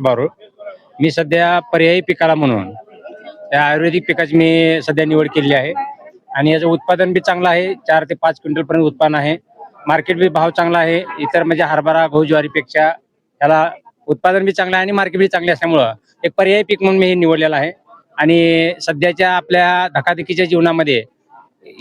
बारूळ. मी सध्या पर्यायी पिकाला म्हणून त्या आयुर्वेदिक पिकाची मी सध्या निवड केली आहे आणि याचं उत्पादन बी चांगलं आहे. 4 ते 5 क्विंटल पर्यंत उत्पन्न आहे. मार्केट बी भाव चांगला आहे. इतर म्हणजे हरभरा गहू ज्वारीपेक्षा त्याला उत्पादन बी चांगलं आहे आणि मार्केट बी चांगले असल्यामुळं एक पर्यायी पीक म्हणून मी हे निवडलेलं आहे. आणि सध्याच्या आपल्या धकाधकीच्या जीवनामध्ये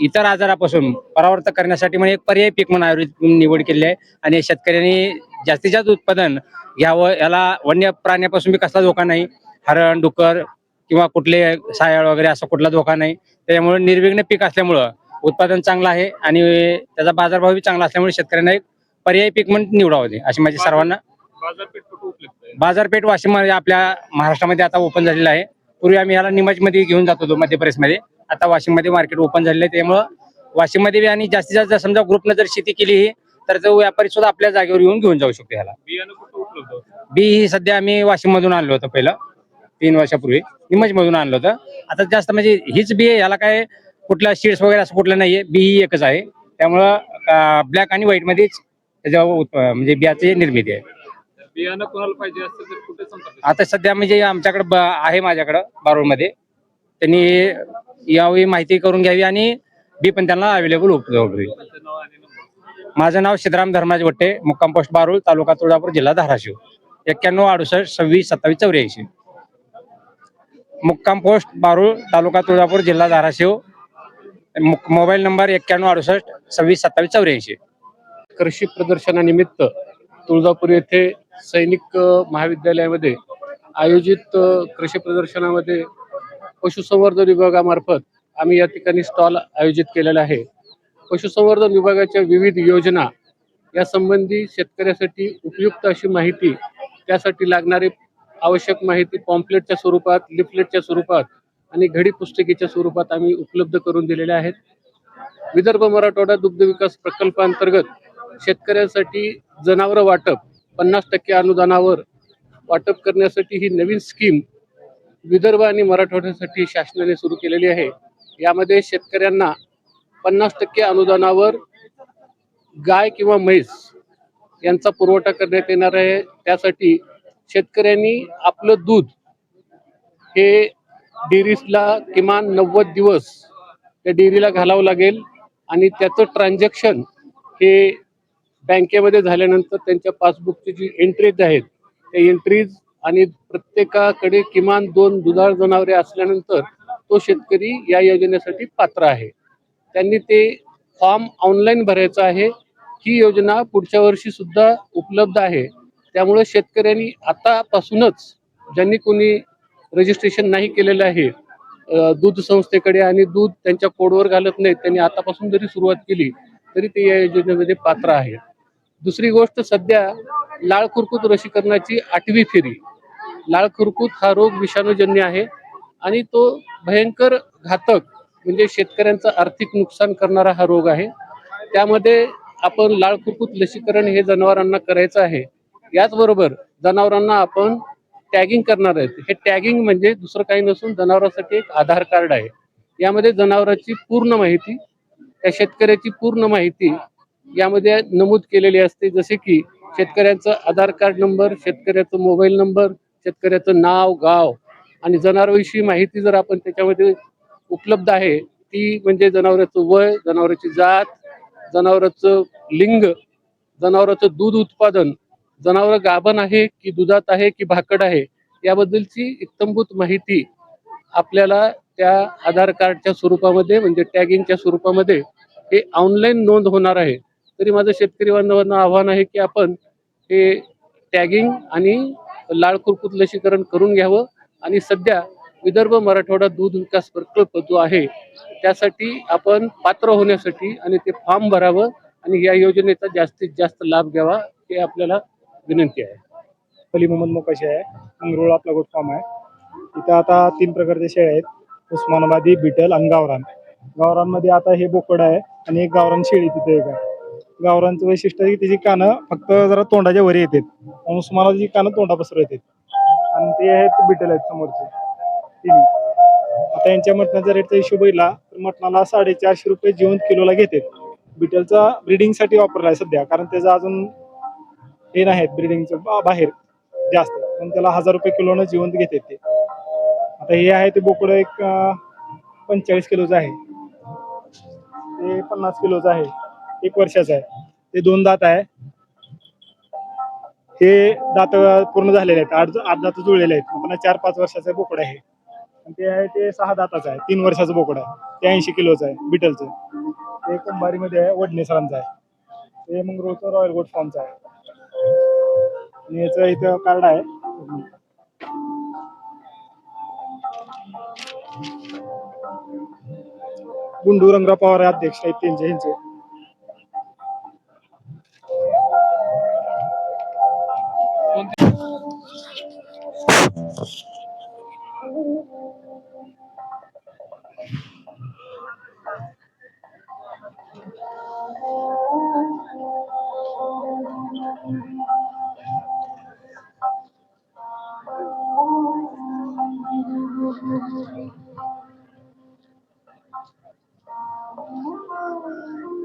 इतर आजारापासून परावर्त करण्यासाठी म्हणजे एक पर्यायी पीक म्हणून आयुर्वेदिक निवड केली आहे. आणि शेतकऱ्यांनी जास्तीत जास्त उत्पादन घ्यावं. याला वन्य प्राण्यापासून बी कसला धोका नाही. हरण डुक्कर किंवा कुठले सायाळ वगैरे असा कुठला धोका नाही. त्यामुळे निर्विघ्न पीक असल्यामुळं उत्पादन चांगलं आहे आणि त्याचा बाजारभाव बी चांगला असल्यामुळे शेतकऱ्यांना एक पर्यायी पीक म्हणून निवडावं ते अशी माझी सर्वांना. बाजारपेठ कुठे उपलब्ध आहे? बाजारपेठ वाशिममध्ये आपल्या महाराष्ट्रामध्ये आता ओपन झालेलं आहे. पूर्वी आम्ही याला निमजमध्ये घेऊन जात होतो मध्य प्रदेशमध्ये. आता वाशिममध्ये मार्केट ओपन झालेलं आहे. त्यामुळं वाशिममध्ये बी आणि जास्तीत जास्त समजा ग्रुपनं जर शेती केली ही तर तो व्यापारी सुद्धा आपल्या जागेवर येऊन घेऊन जाऊ शकतो. याला बियाणं कुठे उपलब्ध होतं? बी ही सध्या आम्ही वाशिम मधून आणलं होतं पहिलं 3 वर्षापूर्वी निमज मधून आणलं होतं. आता जास्त म्हणजे हीच बी आहे. याला काय कुठला सीड्स वगैरे असं कुठलं नाहीये. बी ही एकच आहे. त्यामुळं ब्लॅक आणि व्हाईट मध्येच त्याच्या म्हणजे बियाची निर्मिती आहे. बियाणं कोणाला पाहिजे असेल तर कुठे संपर्क? आता सध्या म्हणजे आमच्याकडे आहे माझ्याकडं बारूळमध्ये. त्यांनी यावी माहिती करून घ्यावी आणि बी पण त्यांना अवेलेबल उपलब्ध होईल. तुमचं नाव आणि नंबर? माझं नाव सिद्धराम धर्माज वट्टे, मुक्काम पोस्ट बारूळ, तालुका तुळजापूर, जिल्हा धाराशिव. 91 68 26 27 84. मुक्काम पोस्ट बारूळ, तालुका तुळजापूर, जिल्हा धाराशिव. Mobile number 91 68 26 27 84. कृषी प्रदर्शनानिमित्त तुळजापूर येथे सैनिक महाविद्यालयामध्ये आयोजित कृषी प्रदर्शनामध्ये पशुसंवर्धन विभागामार्फत आम्ही या ठिकाणी स्टॉल आयोजित केलेला आहे. पशुसंवर्धन विभागाच्या विविध योजना या संबंधी शेतकऱ्यासाठी उपयुक्त अशी माहिती, त्यासाठी लागणारी आवश्यक माहिती पॉम्पलेटच्या स्वरूपात, लिफलेटच्या स्वरूपात आणि घडी पुस्तिकेच्या स्वरूपात आम्ही उपलब्ध करून दिलेल्या आहेत. विदर्भ मराठवाडा दुग्ध विकास प्रकल्पांतर्गत शेतकऱ्यांसाठी जनावर वाटप 50% अनुदानावर वाटप करण्यासाठी ही नवीन स्कीम विदर्भ आणि मराठवाड्यासाठी शासनाने सुरू केलेली आहे. यामध्ये शेतकऱ्यांना 50% अनुदानावर गाय किंवा म्हैस यांचा पुरवठा करण्यात येणार आहे. त्यासाठी शेतकऱ्यांनी आपलं दूध हे डेअरीला किमान 90 दिवस त्या डेअरीला घालावं लागेल आणि त्याचं ट्रान्झॅक्शन हे बँकेमध्ये झाल्यानंतर त्यांच्या पासबुकची जी एंट्रीज आहेत त्या एंट्रीज आणि प्रत्येकाकडे किमान 2 दुधाळ जनावरे असल्यानंतर तो शेतकरी या योजनेसाठी पात्र आहे. त्यांनी ते फॉर्म ऑनलाईन भरायचा आहे. ही योजना पुढच्या वर्षी सुद्धा उपलब्ध आहे. त्यामुळे शेतकऱ्यांनी आतापासूनच ज्यांनी कोणी रजिस्ट्रेशन नाही केलेलं आहे दूध संस्थेकडे आणि दूध त्यांच्या कोडवर घालत नाहीत, त्यांनी आतापासून जरी सुरुवात केली तरी ते या योजनेमध्ये पात्र आहे. दुसरी गोष्ट, सध्या लाळ खुरकूत लसीकरणाची 8वी फेरी. लाळ खुरकूत हा रोग विषाणूजन्य आहे आणि तो भयंकर घातक म्हणजे शेतकऱ्यांचं आर्थिक नुकसान करणारा हा रोग आहे. त्यामध्ये आपण लाळ खुरकूत लसीकरण हे जनावरांना करायचं आहे. याचबरोबर जनावरांना आपण टॅगिंग करणार आहेत. हे टॅगिंग म्हणजे दुसरं काही नसून जनावरांसाठी एक आधार कार्ड आहे. यामध्ये जनावरांची पूर्ण माहिती, त्या शेतकऱ्याची पूर्ण माहिती यामध्ये नमूद केलेली असते. जसे की शेतकऱ्यांचं आधार कार्ड नंबर, शेतकऱ्याचं मोबाईल नंबर, शेतकऱ्याचं नाव, गाव आणि जनावरांविषयी माहिती जर आपण त्याच्यामध्ये उपलब्ध आहे ती म्हणजे जनावरांचं वय, जनावरांची जात, जनावरांचं लिंग, जनावरांचं दूध उत्पादन, जनावर गाभण आहे की दुधात आहे की भाकड आहे याबद्दलची इत्थंभूत माहिती आपल्याला त्या आधार कार्डच्या स्वरूपामध्ये म्हणजे टॅगिंगच्या स्वरूपामध्ये हे ऑनलाईन नोंद होणार आहे. तरी माझं शेतकरी बांधवांना आव्हान आहे की आपण हे टॅगिंग आणि लाळ खुरकूत लसीकरण करून घ्यावं. आणि सध्या विदर्भ मराठवाडा दूध विकास प्रकल्प जो आहे त्यासाठी आपण पात्र होण्यासाठी आणि ते फॉर्म भरावं आणि या योजनेचा जास्तीत जास्त लाभ घ्यावा हे आपल्याला विनंती आहे. अली मोहम्मद मोकाशी आहे. मंगरुळ आपला गोट फार्म आहे. इथं आता 3 प्रकारचे शेळ्या आहेत, उस्मानाबादी, बिटल आणि गावरान. गावरानमध्ये आता हे बोकड आहे आणि एक गावरान शेळी तिथे एक आहे. गावरानचं वैशिष्ट्य आहे की त्याची कानं फक्त जरा तोंडाच्या वर येतात आणि उस्मानाबादची कानं तोंडापासून येतात आणि ते आहेत बिटल आहेत समोरचे तिन्ही. आता यांच्या मटणाच्या रेटचा हिशोब बघितला तर मटणाला 450 रुपये जिवंत किलोला घेतात. बिटलचा ब्रिडिंगसाठी वापरला आहे सध्या, कारण त्याचं अजून हे नाहीत ब्रिडिंगचं बाहेर जास्त, पण त्याला 1000 रुपये किलोनं जिवंत घेतात ते. आता हे आहे ते बोकडं एक 45 किलोचं आहे, ते 50 किलोचं आहे, 1 वर्षाचं आहे, ते 2 दात आहे, हे दात पूर्ण झालेले आहेत, आठ दात जुळलेले आहेत. पुन्हा 4-5 वर्षाचं बोकडं आहे, आणि ते आहे ते 6 दाताचं आहे, 3 वर्षाचं बोकडं आहे, ते 80 किलोचं आहे बिटलचं. ते कुंभारीमध्ये आहे, वडणे सरांचं आहे. ते मंगरूळचं रॉयल गोट फार्मचं आहे, आणि याचं इथं कार्ड आहे. गुंडू रंगराव पवार हे अध्यक्ष आहेत त्यांचे ह्यांचे.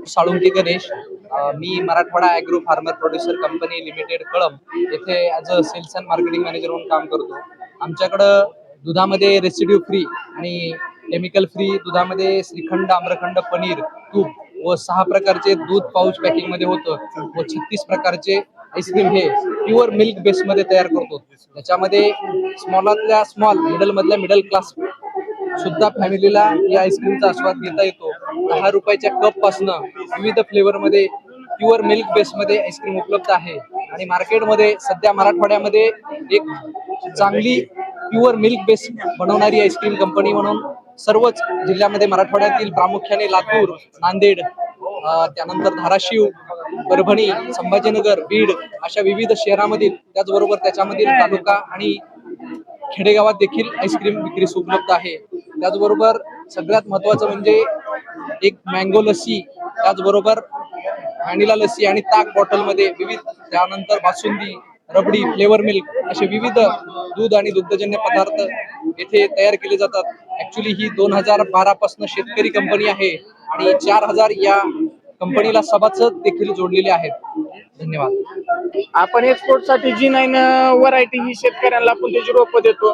साळुंके गणेश. मी Marathwada agro farmer producer company limited Kalamb येथे as a sales and marketing manager म्हणून काम करतो. आमच्याकडं दुधामध्ये रेसिड्यू फ्री आणि केमिकल फ्री दुधामध्ये श्रीखंड, आम्रखंड, पनीर, तूप व 6 प्रकारचे दूध पाऊच पॅकिंगमध्ये होतं व 36 प्रकारचे आईस्क्रीम हे प्युअर मिल्क बेसमध्ये तयार करतो. त्याच्यामध्ये स्मॉलातल्या स्मॉल, मिडलमधल्या मिडल क्लास सुद्धा फॅमिलीला या आईस्क्रीमचा आस्वाद घेता येतो. 10 रुपयाच्या कप पासनं विविध फ्लेवरमध्ये प्युअर मिल्क बेसमध्ये आईस्क्रीम उपलब्ध आहे. आणि मार्केटमध्ये सध्या मराठवाड्यामध्ये एक चांगली प्युअर मिल्क बेस बनवणारी आईस्क्रीम कंपनी म्हणून सर्वच जिल्ह्यामध्ये मराठवाड्यातील प्रामुख्याने लातूर, नांदेड, त्यानंतर धाराशिव, परभणी, संभाजीनगर, बीड अशा विविध शहरामधील, त्याचबरोबर त्याच्यामधील तालुका आणि खेडेगावात देखील आईस्क्रीम विक्रीस उपलब्ध आहे. त्याचबरोबर सगळ्यात महत्त्वाचं म्हणजे एक मँगो लस्सी, त्याचबरोबर व्हॅनिला लस्सी आणि ताक बॉटलमध्ये विविध, त्यानंतर बासुंदी, रबडी, फ्लेवर मिल्क असे विविध दूध आणि दुग्धजन्य पदार्थ येथे तयार केले जातात. ऍक्च्युली ही 2012 पासून शेतकरी कंपनी आहे आणि 4000 या कंपनीला सभासद देखील जोडलेले आहेत. धन्यवाद. आपण एक्सपोर्ट साठी G9 व्हरायटी ही शेतकऱ्यांना आपण त्याची रोपं देतो.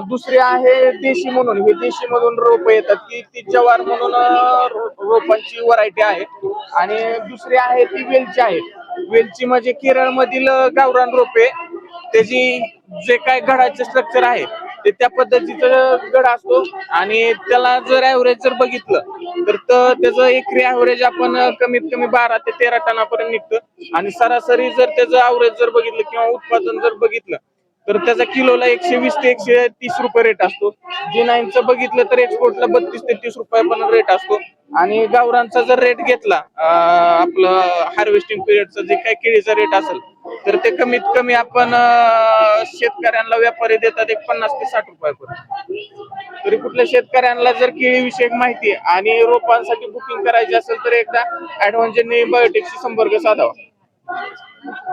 दुसरी आहे देशी म्हणून, हे देशी मधून रोपं येतात ती जवार म्हणून रोपांची व्हरायटी आहे. आणि दुसरी आहे ती वेलची आहे. वेलची म्हणजे केरळ मधील गावरान रोपे, त्याची जे काय घडाचे स्ट्रक्चर आहे ते त्या पद्धतीचं घड असतो. आणि त्याला जर ऍव्हरेज जर बघितलं तर त्याचं एकरी ऍव्हरेज आपण कमीत कमी 12 ते 13 टनापर्यंत निघतं. आणि सरासरी जर त्याचं ऍव्हरेज जर बघितलं किंवा उत्पादन जर बघितलं तर त्याचा किलोला 120 ते 130 रुपये रेट असतो. G9चं बघितलं तर एक्सपोर्टला 32 ते 30 रुपयापर्यंत रेट असतो. आणि गावरानचा जर रेट घेतला आपलं हार्वेस्टिंग पिरियडचा जे काही केळीचा रेट असेल तर ते कमीत कमी आपण शेतकऱ्यांना व्यापारी देतात 50 ते 60 रुपयापर्यंत. तरी कुठल्या शेतकऱ्यांना जर केळीविषयक माहिती आणि रोपांसाठी बुकिंग करायची असेल तर एकदा ऍडव्हान्स बायोटेकशी संपर्क साधावा.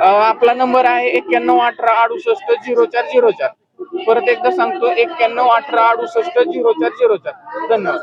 आपला नंबर आहे 9118680404. परत एकदा सांगतो 9118680404. धन्यवाद.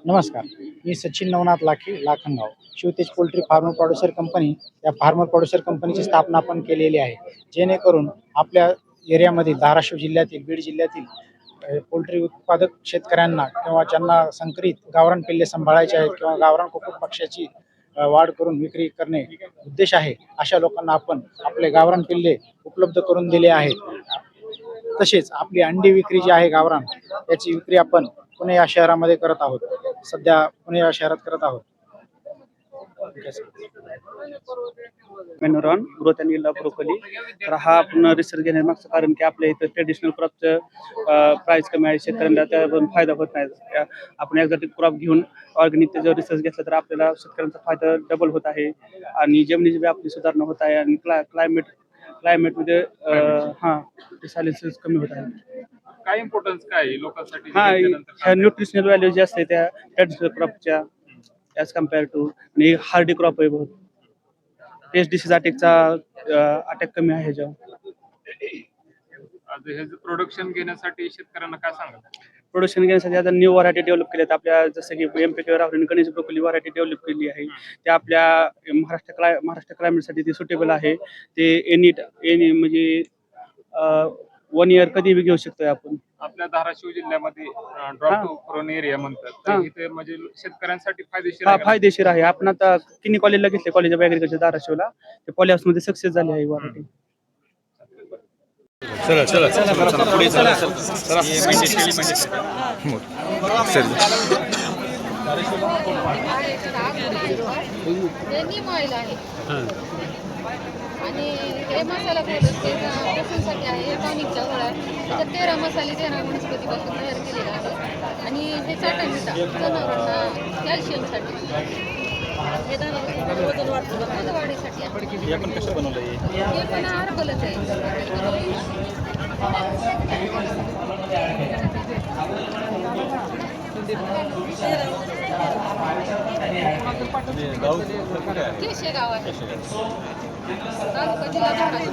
नमस्कार, मी Sachin Navnath Lakhe, Lakhangaon. Shivtej poultry farmer producer company या फार्मर प्रोड्युसर कंपनीची स्थापना आपण केलेली आहे, जेणेकरून आपल्या एरियामध्ये धाराशिव जिल्ह्यातील, बीड जिल्ह्यातील पोल्ट्री उत्पादक शेतकऱ्यांना किंवा ज्यांना संकरित गावरान पिल्ले सांभाळायचे आहेत किंवा गावरान कुक्कुट पक्ष्याची वाढ करून विक्री करणे उद्देश आहे, अशा लोकांना आपण आपले गावरान पिल्ले उपलब्ध करून दिले आहेत. तसेच आपली अंडी विक्री जी आहे गावरान, याची विक्री आपण पुणे या शहरामध्ये करत आहोत. सध्या पुणे या शहरात करत आहोत. मेनोरॉन ग्रोथ अँड यील्ड ब्रोकोली. तर हा आपण रिसर्च घेण्यामागचं कारण की आपल्या इथं ट्रेडिशनल क्रॉपचं प्राइस कमी आहे, शेतकऱ्यांना त्यातून फायदा होत नाही. आपण एक्झॉटिक क्रॉप घेऊन ऑर्गॅनिक जर रिसर्च घेतला तर आपल्याला शेतकऱ्यांचा फायदा डबल होत आहे आणि जमिनीची आपली सुधारणा होत आहे आणि क्लायमेटमध्ये डिसॅलिसिस कमी होत आहे. काय इम्पॉर्टन्स काय आहे लोकांसाठी? ह्या न्यूट्रिशनल व्हॅल्यू जे असते त्या ट्रेडिशनल क्रॉपच्या ॲज कम्पेअर टू, आणि हार्डी क्रॉप आहे बहुत. पेस्ट डिसीज अटॅकचा अटॅक कमी आहे ह्याच्यावर. आता हे प्रोडक्शन घेण्यासाठी शेतकऱ्यांना काय सांगाल? प्रोडक्शन घेण्यासाठी आता न्यू व्हरायटी डेव्हलप केल्यात आपल्या, जसं की MPK Rahul Ganesh broccoli variety develop केली आहे. ते आपल्या महाराष्ट्र क्लायमेटसाठी ते सुटेबल आहे. ते एनी म्हणजे 1 इयर कधी बी घेऊ शकतोय आपण. आपल्या धाराशिव जिल्ह्यामध्ये ड्रॉप प्रोन एरिया म्हणतात, हा. तर इथे म्हणजे शेतकऱ्यांसाठी फायदेशीर हा आहे का? फायदेशीर आहे. आपण आता किनी कॉलेजला घेतले, कॉलेज ऑफ ऍग्रिकल्चर धाराशिवला, ते पॉली हाऊसमध्ये सक्सेस झाली आहे व्हरायटी. नीम ऑइल आहे आणि हे मसाला पावडर ते केसांसाठी आहे. हे टॉनिकच्या गोळ्या आहे. त्याच्यात 13 मसाले 13 वनस्पतीपासून तयार केलेले आहे. आणि हे चाटा मिठा जनावरांना कॅल्शियमसाठी, हे वजन वाढीसाठी आहे. हे पण हर्बलच आहे. केशेगाव आहे. तालुका जिल्हा धाराशिव.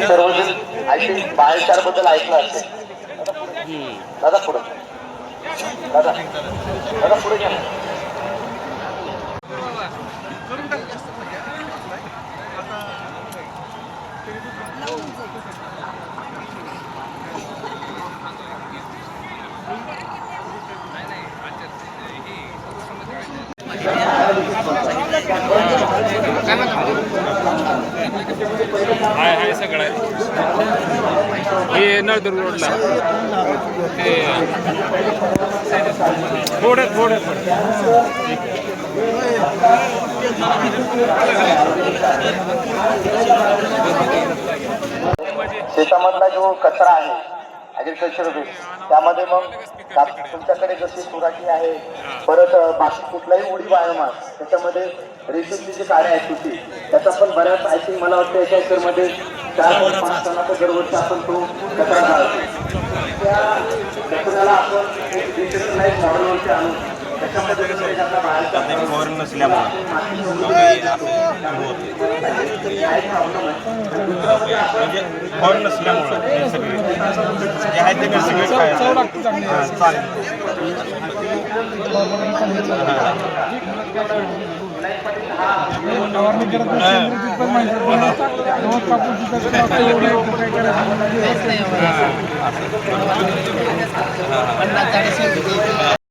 सर्वजण आय थिंक बाहेरच्या बद्दल ऐकलं असेल. दादा पुढे, दादा दादा पुढे घ्या. हाय सगळं आहे. हे नळदुर्ग रोडला ते थोडं शेतामधला जो कचरा आहे ऍग्रिकल्चर वेस्ट, त्यामध्ये मग तुमच्याकडे जशी सुराटी आहे, परत बाकी कुठलाही उडी बायोमास, त्याच्यामध्ये रेसिपची जी काड्या आहेत तुझी, त्याचा पण बऱ्याच आय थिंक मला वाटतं एका एकरमध्ये 4-5 टनाचा दरवर्षी आपण तो कचरा घालतो. त्या कचऱ्याला आपण एक डिजिटलाइज मॉडेलवरती आणून त्याच्यामध्ये प्रॉब्लेम